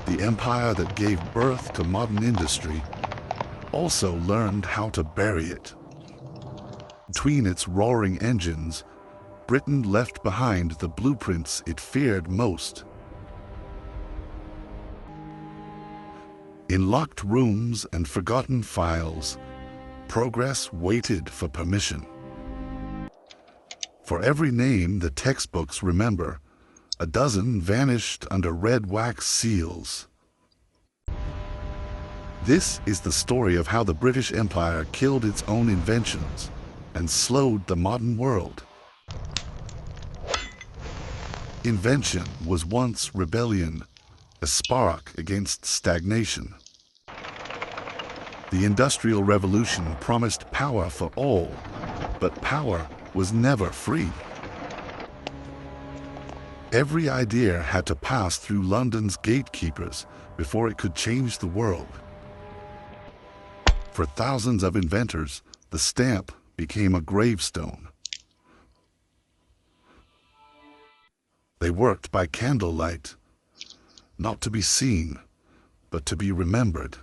the empire that gave birth to modern industry, also learned how to bury it. Between its roaring engines, Britain left behind the blueprints it feared most. In locked rooms and forgotten files, progress waited for permission. For every name the textbooks remember, a dozen vanished under red wax seals. This is the story of how the British Empire killed its own inventions and slowed the modern world. Invention was once rebellion, a spark against stagnation. The Industrial Revolution promised power for all, but power was never free. Every idea had to pass through London's gatekeepers before it could change the world. For thousands of inventors, the stamp became a gravestone. They worked by candlelight, not to be seen, but to be remembered.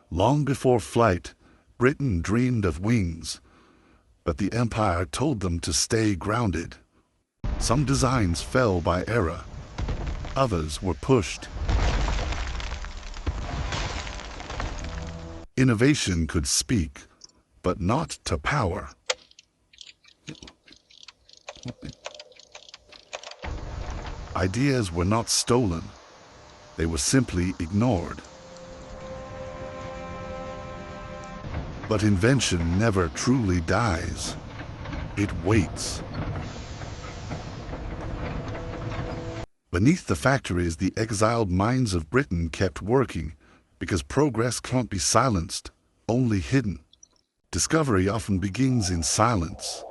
Long before flight, Britain dreamed of wings, but the empire told them to stay grounded. Some designs fell by error, others were pushed. Innovation could speak, but not to power. Ideas were not stolen, they were simply ignored. But invention never truly dies. It waits. Beneath the factories, the exiled minds of Britain kept working, because progress can't be silenced, only hidden. Discovery often begins in silence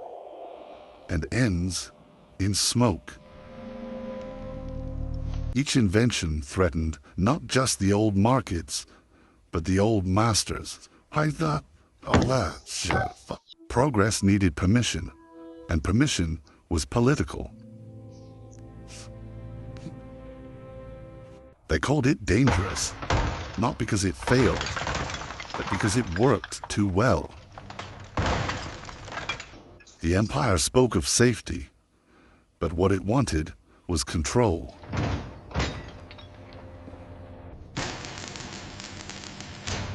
and ends in smoke. Each invention threatened not just the old markets, but the old masters. I thought, oh, that shit. Progress needed permission, and permission was political. They called it dangerous, not because it failed, but because it worked too well. The empire spoke of safety, but what it wanted was control.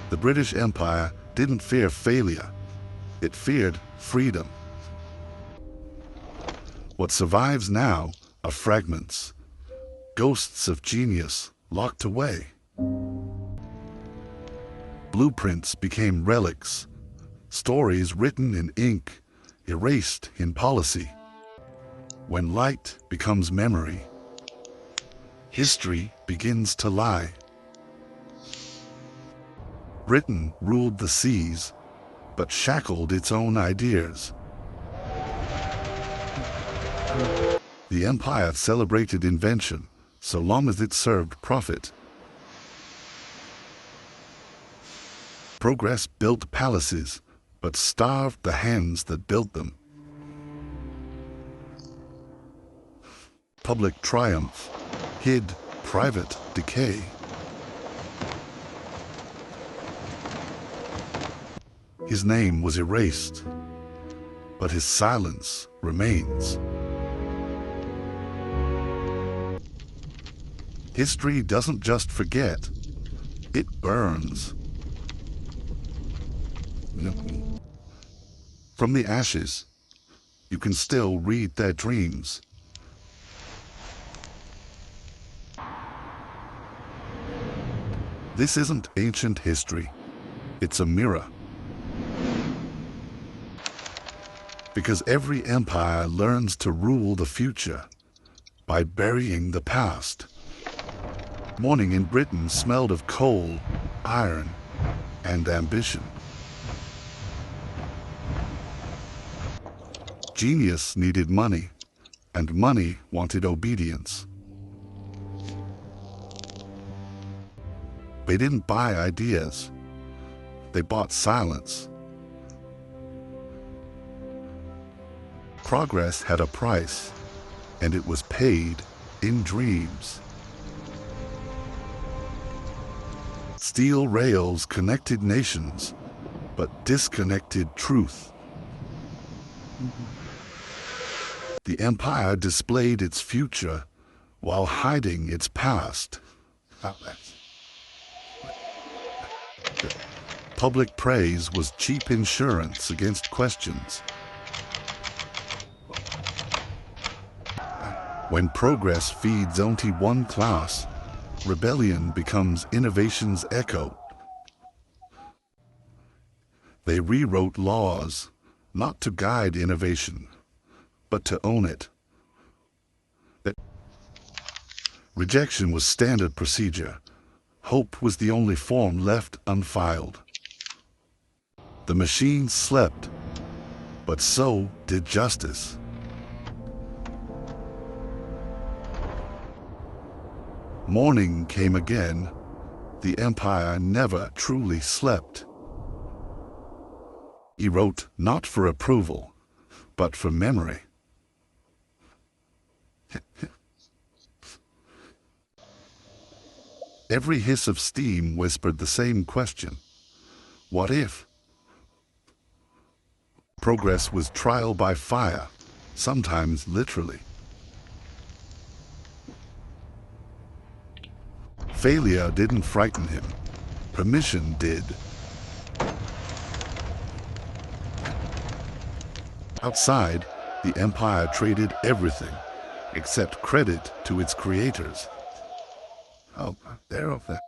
The British Empire didn't fear failure, it feared freedom. What survives now are fragments, ghosts of genius locked away. Blueprints became relics, stories written in ink, erased in policy. When light becomes memory, history begins to lie. Britain ruled the seas, but shackled its own ideas. The empire celebrated invention, so long as it served profit. Progress built palaces, but starved the hands that built them. Public triumph hid private decay. His name was erased, but his silence remains. History doesn't just forget, it burns. From the ashes, you can still read their dreams. This isn't ancient history, it's a mirror. Because every empire learns to rule the future by burying the past. Morning in Britain smelled of coal, iron, and ambition. Genius needed money, and money wanted obedience. They didn't buy ideas, they bought silence. Progress had a price, and it was paid in dreams. Steel rails connected nations, but disconnected truth. The empire displayed its future while hiding its past. Public praise was cheap insurance against questions. When progress feeds only one class, rebellion becomes innovation's echo. They rewrote laws, not to guide innovation, but to own it. Rejection was standard procedure. Hope was the only form left unfiled. The machines slept, but so did justice. Morning came again. The empire never truly slept. He wrote not for approval, but for memory. Every hiss of steam whispered the same question. What if? Progress was trial by fire, sometimes literally. Failure didn't frighten him. Permission did. Outside, the empire traded everything, except credit to its creators. Oh, they're of that.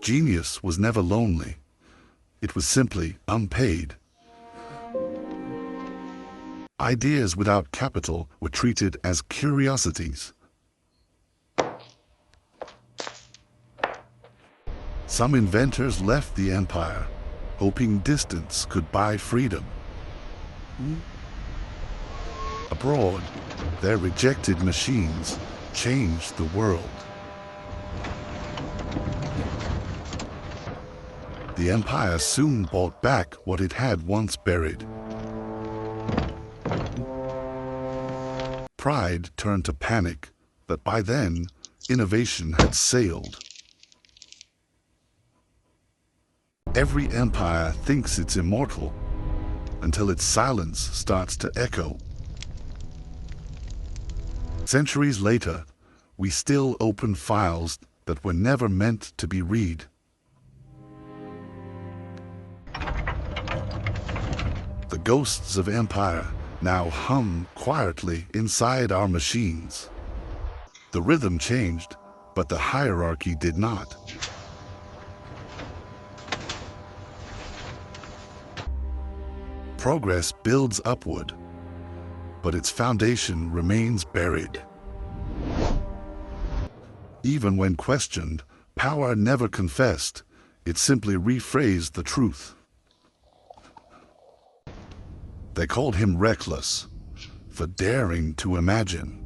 Genius was never lonely. It was simply unpaid. Ideas without capital were treated as curiosities. Some inventors left the empire, hoping distance could buy freedom. Abroad, their rejected machines changed the world. The empire soon bought back what it had once buried. Pride turned to panic that by then, innovation had sailed. Every empire thinks it's immortal until its silence starts to echo. Centuries later, we still open files that were never meant to be read. The ghosts of empire now hum quietly inside our machines. The rhythm changed, but the hierarchy did not. Progress builds upward, but its foundation remains buried. Even when questioned, power never confessed. It simply rephrased the truth. They called him reckless for daring to imagine.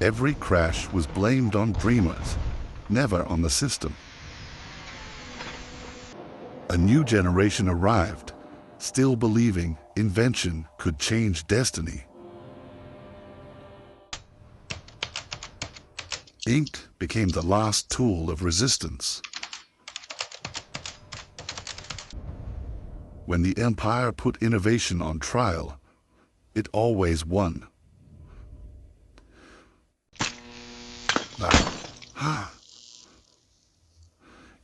Every crash was blamed on dreamers, never on the system. A new generation arrived, still believing invention could change destiny. Ink became the last tool of resistance. When the empire put innovation on trial, it always won.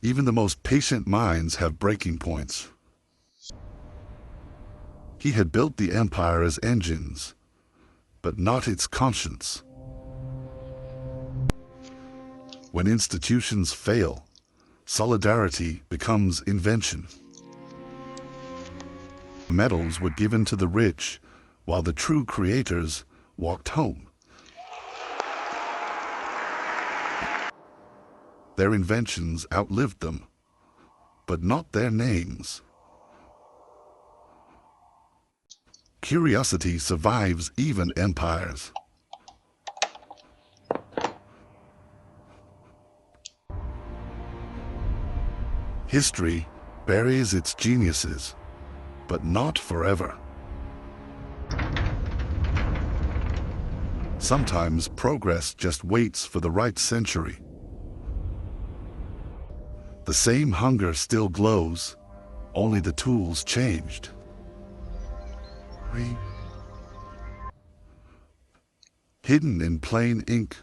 Even the most patient minds have breaking points. He had built the empire as engines, but not its conscience. When institutions fail, solidarity becomes invention. Medals were given to the rich, while the true creators walked home. Their inventions outlived them, but not their names. Curiosity survives even empires. History buries its geniuses, but not forever. Sometimes progress just waits for the right century. The same hunger still glows, only the tools changed. Hidden in plain ink,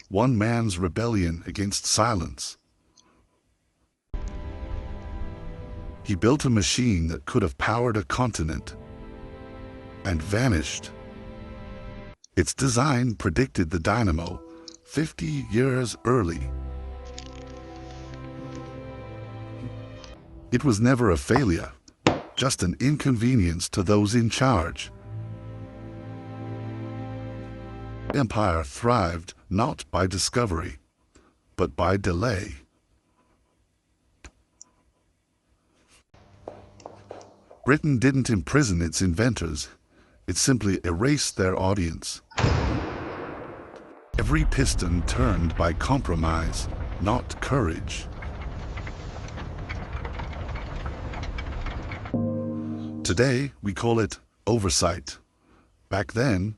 one man's rebellion against silence. He built a machine that could have powered a continent and vanished. Its design predicted the dynamo 50 years early. It was never a failure, just an inconvenience to those in charge. The empire thrived not by discovery, but by delay. Britain didn't imprison its inventors, it simply erased their audience. Every piston turned by compromise, not courage. Today, we call it oversight. Back then,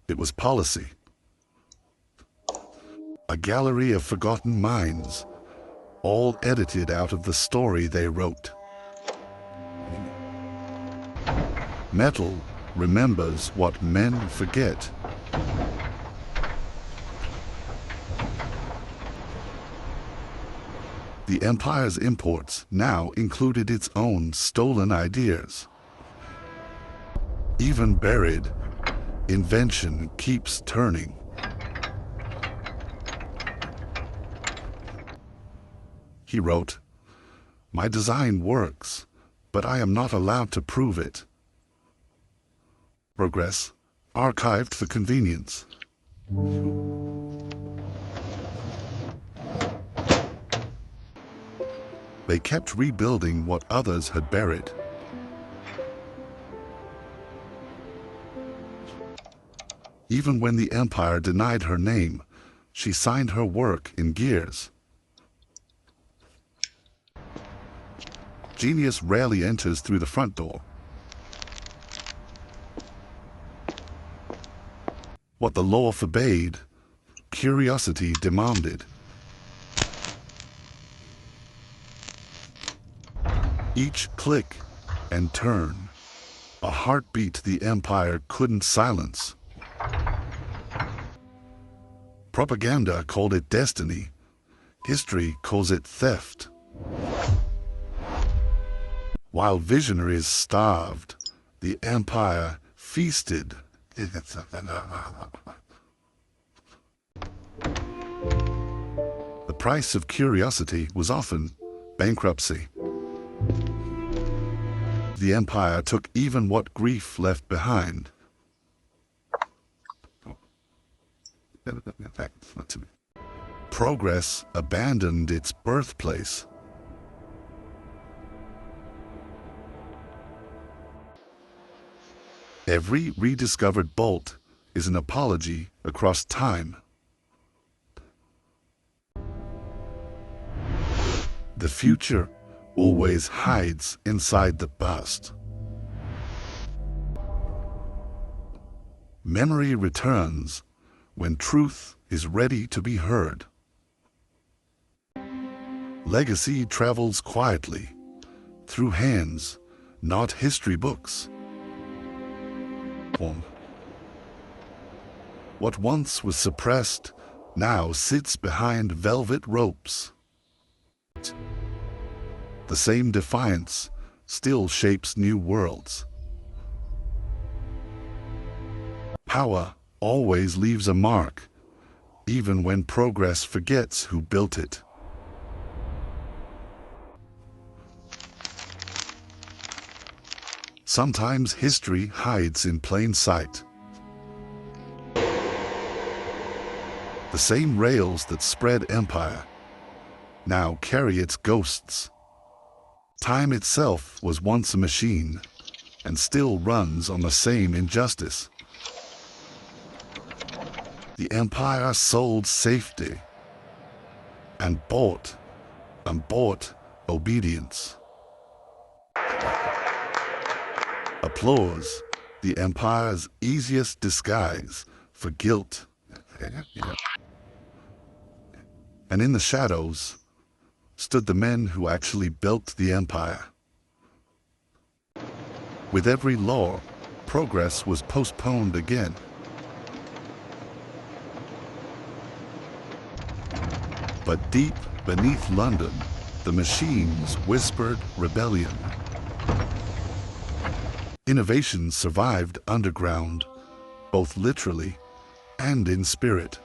it was policy. A gallery of forgotten minds, all edited out of the story they wrote. Metal remembers what men forget. The empire's imports now included its own stolen ideas. Even buried, invention keeps turning. He wrote, "My design works, but I am not allowed to prove it." Progress, archived for convenience. They kept rebuilding what others had buried. Even when the empire denied her name, she signed her work in gears. Genius rarely enters through the front door. What the law forbade, curiosity demanded. Each click and turn, a heartbeat the empire couldn't silence. Propaganda called it destiny. History calls it theft. While visionaries starved, the empire feasted. The price of curiosity was often bankruptcy. The empire took even what grief left behind. Progress abandoned its birthplace. Every rediscovered bolt is an apology across time. The future always hides inside the past. Memory returns when truth is ready to be heard. Legacy travels quietly, through hands, not history books. What once was suppressed now sits behind velvet ropes. The same defiance still shapes new worlds. Power always leaves a mark, even when progress forgets who built it. Sometimes history hides in plain sight. The same rails that spread empire now carry its ghosts. Time itself was once a machine and still runs on the same injustice. The empire sold safety and bought obedience. Applause, the empire's easiest disguise, for guilt. And in the shadows stood the men who actually built the empire. With every law, progress was postponed again. But deep beneath London, the machines whispered rebellion. Innovation survived underground, both literally and in spirit.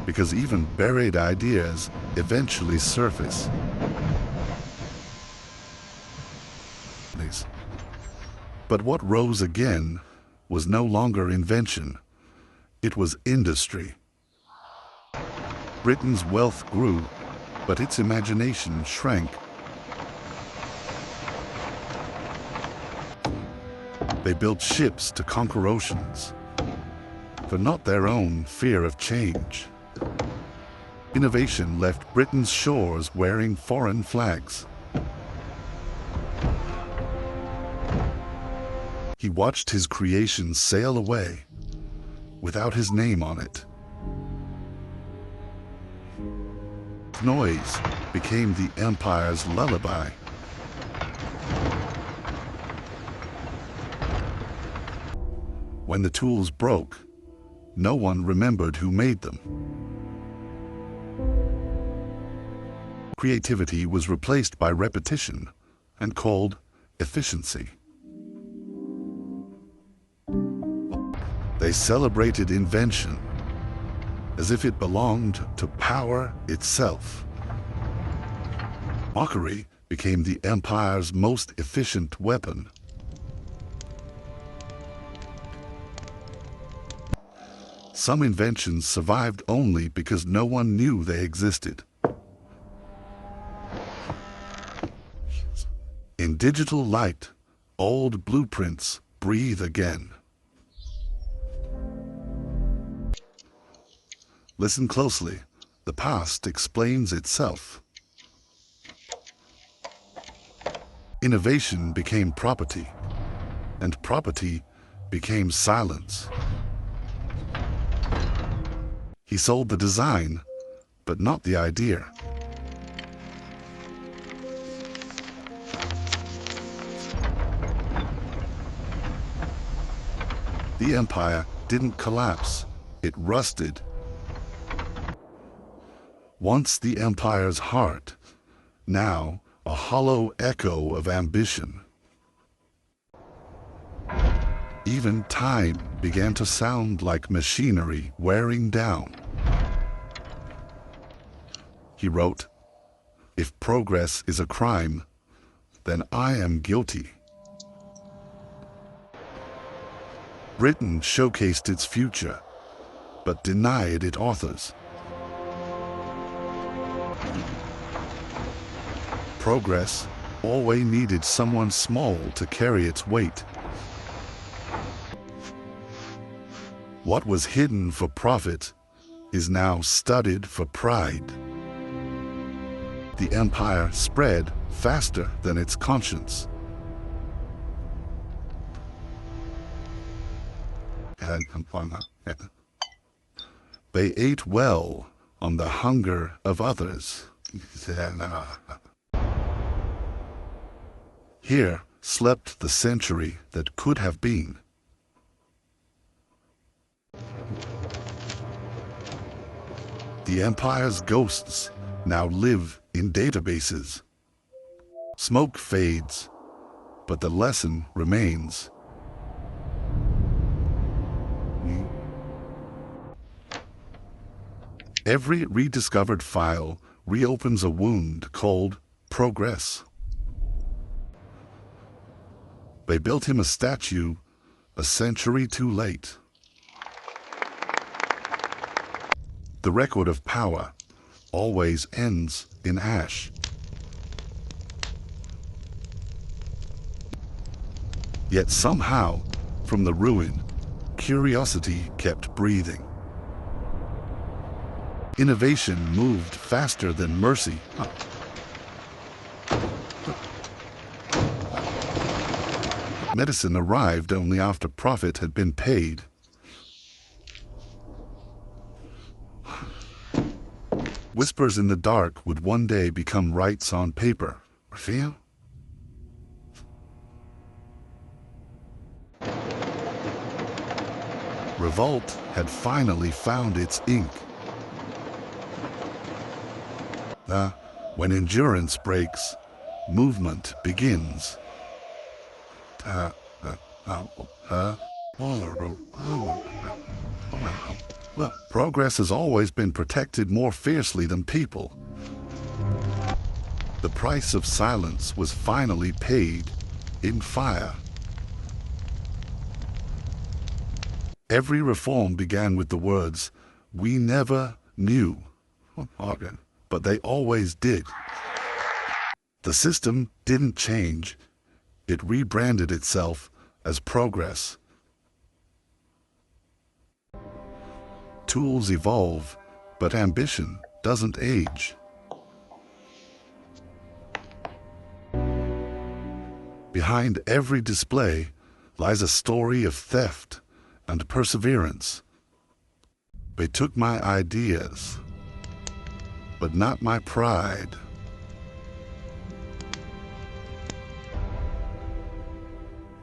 Because even buried ideas eventually surface. But what rose again was no longer invention, it was industry. Britain's wealth grew, but its imagination shrank. They built ships to conquer oceans, for not their own fear of change. Innovation left Britain's shores wearing foreign flags. He watched his creations sail away without his name on it. Noise became the empire's lullaby. When the tools broke, no one remembered who made them. Creativity was replaced by repetition and called efficiency. They celebrated invention as if it belonged to power itself. Mockery became the empire's most efficient weapon. Some inventions survived only because no one knew they existed. In digital light, old blueprints breathe again. Listen closely. The past explains itself. Innovation became property, and property became silence. He sold the design, but not the idea. The empire didn't collapse, it rusted. Once the empire's heart, now a hollow echo of ambition. Even time began to sound like machinery wearing down. He wrote, "If progress is a crime, then I am guilty." Britain showcased its future, but denied its authors. Progress always needed someone small to carry its weight. What was hidden for profit is now studied for pride. The empire spread faster than its conscience. They ate well on the hunger of others. Here slept the century that could have been. The empire's ghosts now live in databases. Smoke fades, but the lesson remains. Every rediscovered file reopens a wound called progress. They built him a statue a century too late. The record of power always ends in ash. Yet somehow, from the ruin, curiosity kept breathing. Innovation moved faster than mercy. Medicine arrived only after profit had been paid. Whispers in the dark would one day become rights on paper. Feel? Revolt had finally found its ink. When endurance breaks, movement begins. Progress has always been protected more fiercely than people. The price of silence was finally paid in fire. Every reform began with the words, "We never knew." But they always did. The system didn't change. It rebranded itself as progress. Tools evolve, but ambition doesn't age. Behind every display lies a story of theft and perseverance. They took my ideas, but not my pride.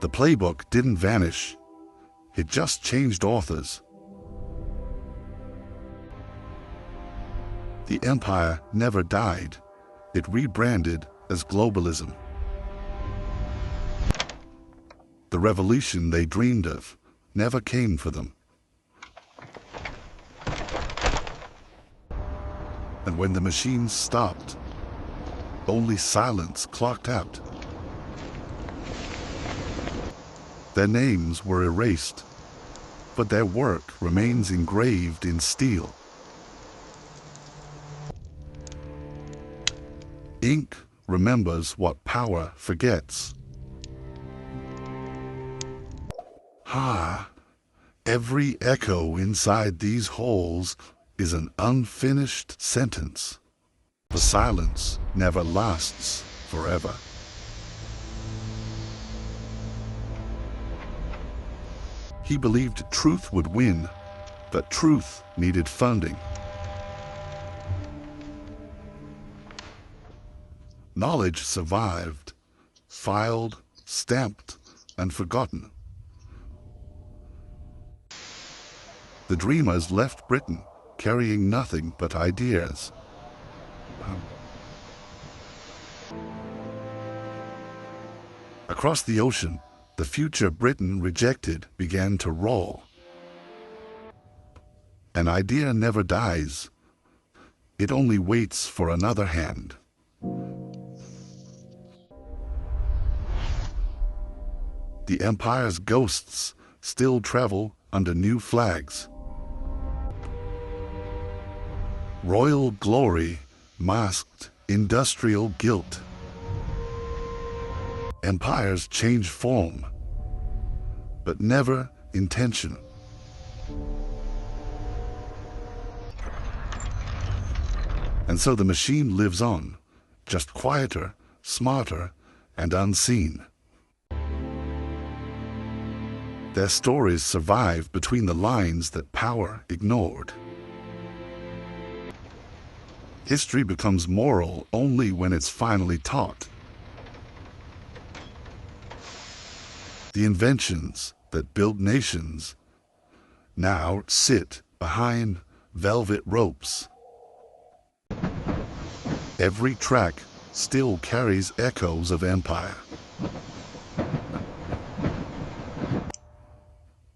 The playbook didn't vanish. It just changed authors. The empire never died. It rebranded as globalism. The revolution they dreamed of never came for them. And when the machines stopped, only silence clocked out. Their names were erased, but their work remains engraved in steel. Ink remembers what power forgets. Every echo inside these halls is an unfinished sentence. The silence never lasts forever. He believed truth would win, but truth needed funding. Knowledge survived, filed, stamped, and forgotten. The dreamers left Britain carrying nothing but ideas. Across the ocean, the future Britain rejected began to roll. An idea never dies. It only waits for another hand. The empire's ghosts still travel under new flags. Royal glory masked industrial guilt. Empires change form, but never intention. And so the machine lives on, just quieter, smarter, and unseen. Their stories survive between the lines that power ignored. History becomes moral only when it's finally taught. The inventions that built nations now sit behind velvet ropes. Every track still carries echoes of empire.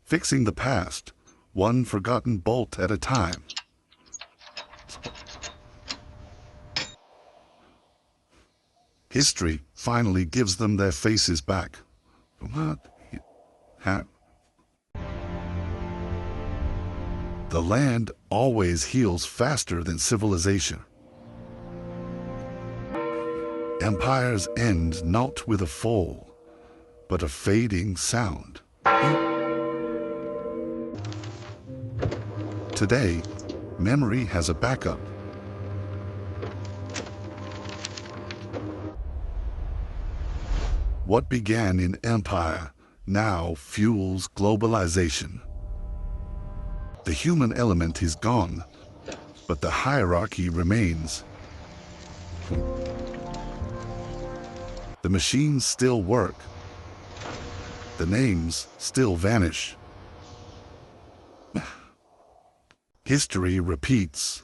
Fixing the past, one forgotten bolt at a time. History finally gives them their faces back. What? The land always heals faster than civilization. Empires end not with a fall, but a fading sound. Today, memory has a backup. What began in empire now fuels globalization. The human element is gone, but the hierarchy remains. The machines still work. The names still vanish. History repeats,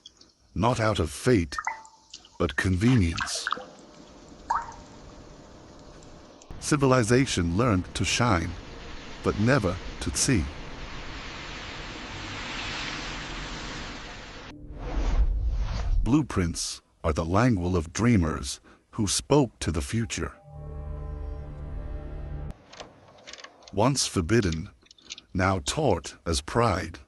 not out of fate, but convenience. Civilization learned to shine, but never to see. Blueprints are the language of dreamers who spoke to the future. Once forbidden, now taught as pride.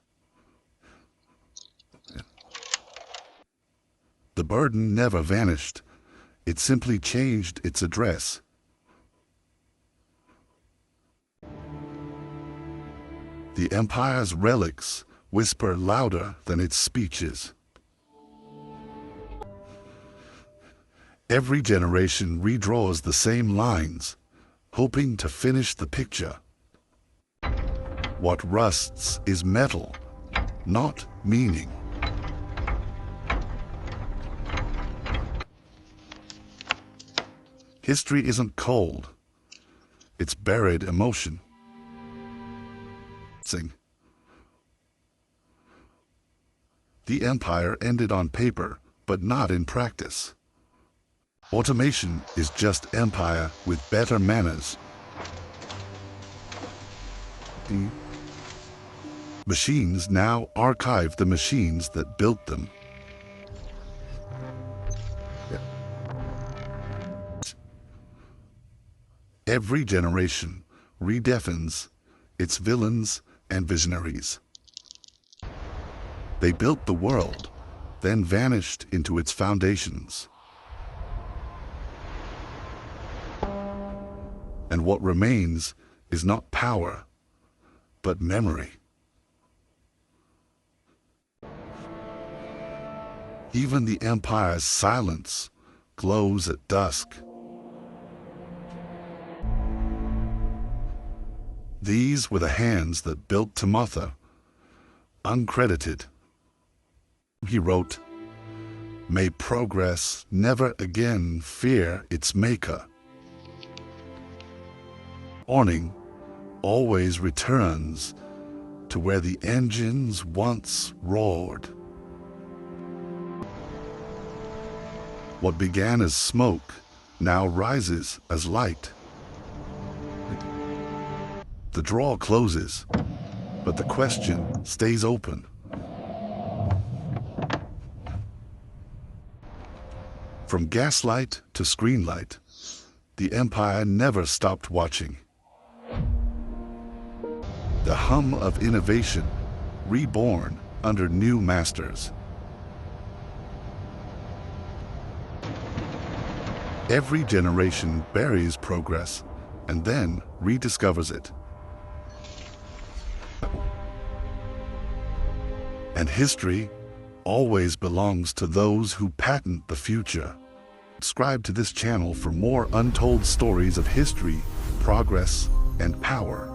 The burden never vanished. It simply changed its address. The empire's relics whisper louder than its speeches. Every generation redraws the same lines, hoping to finish the picture. What rusts is metal, not meaning. History isn't cold. It's buried emotion. The empire ended on paper, but not in practice. Automation is just empire with better manners. The machines now archive the machines that built them. Every generation redefines its villains and visionaries. They built the world, then vanished into its foundations. And what remains is not power, but memory. Even the empire's silence glows at dusk. These were the hands that built Timothy, uncredited. He wrote, "May progress never again fear its maker. Warning always returns to where the engines once roared." What began as smoke now rises as light. The drawer closes, but the question stays open. From gaslight to screenlight, the empire never stopped watching. The hum of innovation, reborn under new masters. Every generation buries progress and then rediscovers it. And history always belongs to those who patent the future. Subscribe to this channel for more untold stories of history, progress, and power.